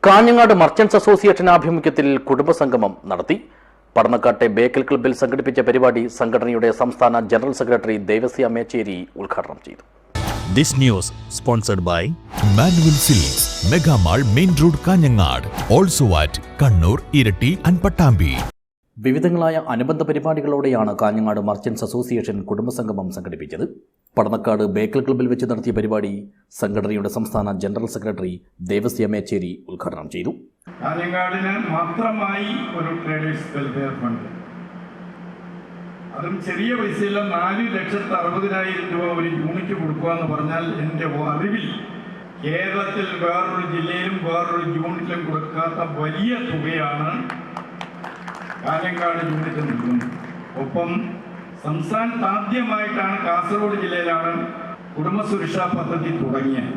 Kanhangad merchants association ആഭിമുഖ്യത്തിൽ കുടുംബസംഗമം നടത്തി. പടന്നക്കാട്ടെ ബേക്കൽ ക്ലബ്ബിൽ സംഘടിപ്പിച്ച പരിപാടി സംഘടനയുടെ സംസ്ഥാന ജനറൽ സെക്രട്ടറി ദേവസ്യ മേച്ചേരി ഉദ്ഘാടനം ചെയ്തു. This news sponsored by Manual Silks, Mega Mall, Main Road, Kanyangad, also at Kannur, Irati and Pattambi. വിവിധങ്ങളായ അനുബന്ധ പരിപാടികളോടെയാണ് കാഞ്ഞങ്ങാട് മർച്ചന്റ്സ് അസോസിയേഷൻ കുടുംബസംഗമം സംഘടിപ്പിച്ചത്. പടന്നക്കാട് ബേക്കൽ ക്ലബ്ബിൽ വെച്ച് നടത്തിയ പരിപാടി സംഘടനയുടെ സംസ്ഥാന ജനറൽ സെക്രട്ടറി ദേവസ്യ മേച്ചേരി ഉദ്ഘാടനം ചെയ്തു. കാഞ്ഞങ്ങാടിന് മാത്രമായി ഒരു ട്രേഡേഴ്സ് വെൽഫെയർ ഫണ്ട്, അതും ചെറിയ പൈസയില്ല, 4,60,000 രൂപ ഒരു യൂണിറ്റ് കൊടുക്കുക എന്ന് പറഞ്ഞാൽ എൻ്റെ അറിവിൽ കേരളത്തിൽ വേറൊരു ജില്ലയിലും വേറൊരു യൂണിറ്റിലും കൊടുക്കാത്ത വലിയ തുകയാണ് കാഞ്ഞങ്ങാട് യൂണിറ്റ് നൽകുന്നത്. ഒപ്പം സംസ്ഥാനത്ത് ആദ്യമായിട്ടാണ് കാസർഗോഡ് ജില്ലയിലാണ് കുടുംബ സുരക്ഷാ പദ്ധതി തുടങ്ങിയത്.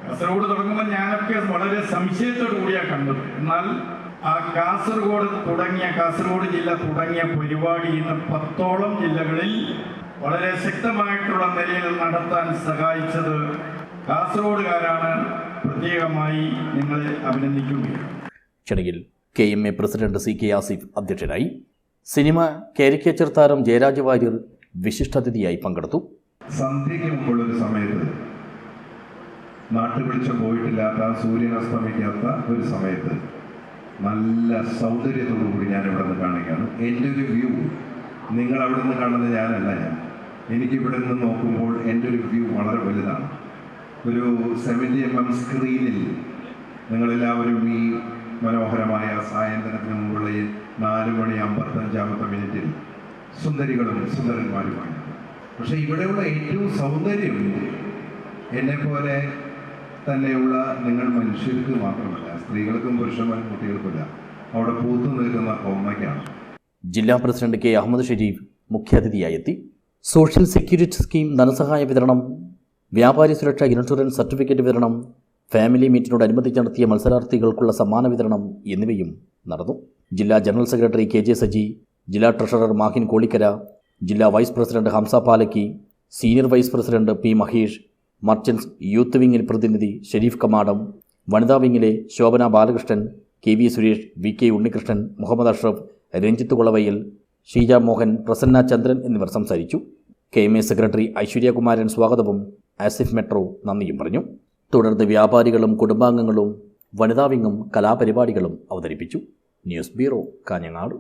കാസർഗോഡ് തുടങ്ങുമ്പോൾ ഞാനൊക്കെ വളരെ സംശയത്തോടു കൂടിയാണ് കണ്ടത്. എന്നാൽ ആ കാസർഗോഡ് ജില്ല തുടങ്ങിയ പരിപാടി ഇന്ന് 10ഓളം ജില്ലകളിൽ വളരെ ശക്തമായിട്ടുള്ള നിലയിൽ നടത്താൻ സഹായിച്ചത് കാസർഗോഡുകാരാണ്. പ്രത്യേകമായി നിങ്ങളെ അഭിനന്ദിക്കുകയാണ്. ചടങ്ങിൽ KMA പ്രസിഡന്റ് CK ആസിഫ് അധ്യക്ഷനായി. സിനിമ കാരിക്കേച്ചർ താരം ജയരാജ് വാര്യർ വിശിഷ്ടാതിഥിയായി പങ്കെടുത്തു. സന്ധ്യയ്ക്ക് മുമ്പുള്ളൊരു സമയത്ത്, നാട്ടുവെളിച്ചം പോയിട്ടില്ലാത്ത, സൂര്യൻ അസ്തമിക്കാത്ത ഒരു സമയത്ത് നല്ല സൗന്ദര്യത്തോടു കൂടി ഞാൻ ഇവിടെ നിന്ന് കാണുകയാണ്. എൻ്റെ ഒരു വ്യൂ നിങ്ങൾ അവിടെ നിന്ന് കാണുന്നത് ഞാനല്ല. എനിക്കിവിടെ നിന്ന് നോക്കുമ്പോൾ എൻ്റെ ഒരു വ്യൂ വളരെ വലുതാണ്. ഒരു 70 mm സ്ക്രീനിൽ നിങ്ങളെല്ലാവരും ഈ മനോഹരമായ സായന്തനത്തിന് മുമ്പുള്ള 4:55 സുന്ദരികളും സുന്ദരന്മാരുമാണ്. പക്ഷേ ഇവിടെയുള്ള ഏറ്റവും സൗന്ദര്യം എന്നെപ്പോലെ തന്നെയുള്ള നിങ്ങൾ മനുഷ്യർക്ക് മാത്രമല്ല, സ്ത്രീകൾക്കും പുരുഷന്മാർക്കും കുട്ടികൾക്കുമില്ല, അവിടെ പൂത്തു നിൽക്കുന്ന കൊമ്മയ്ക്കാണ്. ജില്ലാ പ്രസിഡന്റ് K അഹമ്മദ് ഷരീഫ് മുഖ്യാതിഥിയായി എത്തി. സോഷ്യൽ സെക്യൂരിറ്റി സ്കീം ധനസഹായ വിതരണം, വ്യാപാരി സുരക്ഷാ ഇൻഷുറൻസ് സർട്ടിഫിക്കറ്റ് വിതരണം, ഫാമിലി മീറ്റിനോടനുബന്ധിച്ച് നടത്തിയ മത്സരാർത്ഥികൾക്കുള്ള സമ്മാന വിതരണം എന്നിവയും നടന്നു. ജില്ലാ ജനറൽ സെക്രട്ടറി KJ സജി, ജില്ലാ ട്രഷറർ മാഹിൻ കോളിക്കര, ജില്ലാ vice president Hamsa Palakki, senior vice president P Mahesh, merchants youth വിങ്ങിൽ പ്രതിനിധി ഷെരീഫ് കമാടം, വനിതാ വിങ്ങിലെ ശോഭന ബാലകൃഷ്ണൻ, KV സുരേഷ്, VK ഉണ്ണികൃഷ്ണൻ, മുഹമ്മദ് അഷ്റഫ്, രഞ്ജിത്ത് കുളവയ്യൽ, ഷീജ മോഹൻ, പ്രസന്ന ചന്ദ്രൻ എന്നിവർ സംസാരിച്ചു. KMA സെക്രട്ടറി ഐശ്വര്യകുമാരൻ സ്വാഗതവും ആസിഫ് മെട്രോ നന്ദിയും പറഞ്ഞു. തുടർന്ന് വ്യാപാരികളും കുടുംബാംഗങ്ങളും വനിതാ വിങ്ങും കലാപരിപാടികളും അവതരിപ്പിച്ചു. News bureau, Kanhangad.